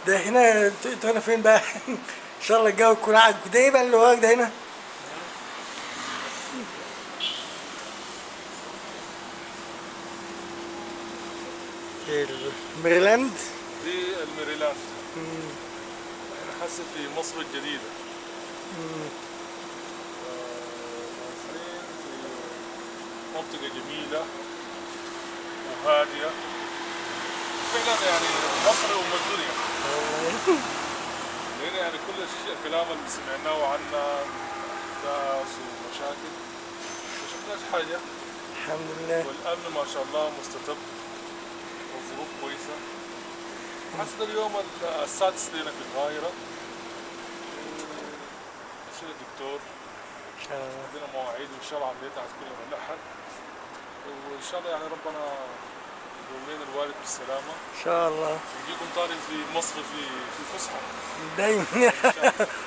ده هنا انتوا هنا فين بقى؟ ان شاء الله الجو يكون عاجبك. ده ايه بقى اللي وراك ده هنا؟ الميريلاند. دي الميريلاند. احنا حاسة في مصر الجديدة. نازلين في منطقة جميلة وهادية فعلا، يعني مصر أم الدنيا. لأن يعني كل الكلام اللي سمعناه عنها ناس ومشاكل ما شفناش حاجة. الحمد لله. والأمن ما شاء الله مستتب والظروف كويسة. حسنا اليوم السادس لنا في القاهرة. مشينا الدكتور ان شاء الله. عندنا مواعيد وإن شاء الله عمليتنا هتكون يوم الأحد، وإن شاء الله يعني ربنا يقوم لنا الوالد بالسلامة. ان شاء الله. ونجيكم تاني في مصر في فسحة. دايما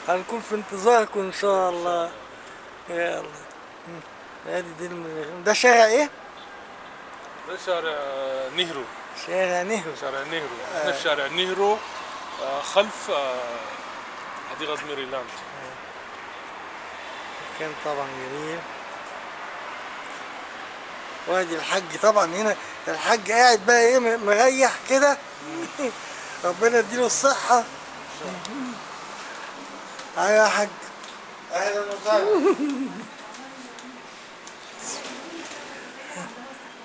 هنكون في انتظاركم ان شاء الله. يا الله. ادي دي ده شارع ايه؟ ده شارع نهرو. شارع نهرو. شارع نهرو. احنا في شارع نهرو خلف حديقة ميريلاند. كان طبعا جميل. وادي الحاج طبعا هنا. الحاج قاعد بقى ايه مريح كده. ربنا يديله الصحة. ايوه يا حاج. اهلا وسهلا.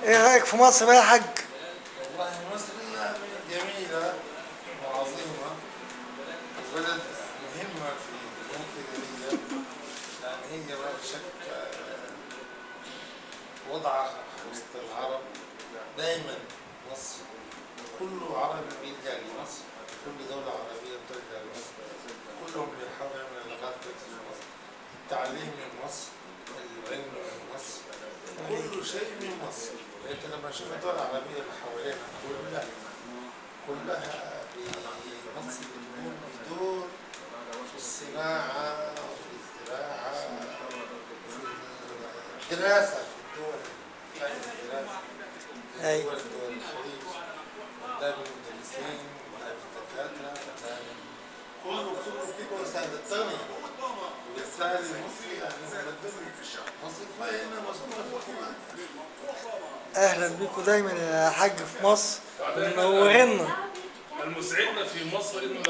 ايه رأيك في مصر بقى يا حاج؟ والله مصر يعني جميلة وعظيمة وبلد مهمة في المنطقة دي، يعني هي ما بشك وضعها وسط العرب. دايما مصر كل عربي بيلجأ لمصر، كل دولة عربية بتلجأ لمصر، كلهم بيحاولوا يعملوا علاقات كويسة في مصر. التعليم من مصر، العلم من مصر، كل شيء من مصر. انت لما تشوف الدول العربية اللي حوالينا كلها بمصر بتكون بدور في الصناعة وفي الزراعة وفي الدراسة في الدول، يعني الدراسة في دول الخليج، قدام المدرسين قدام الدكاترة قدام كله كده وسائل التغنية. وبالتالي مصر يعني مصر كفاية انها مذكورة في القرآن. اهلا بيكم دايما يا حاج في مصر. منورنا. المسعدنا في مصر انه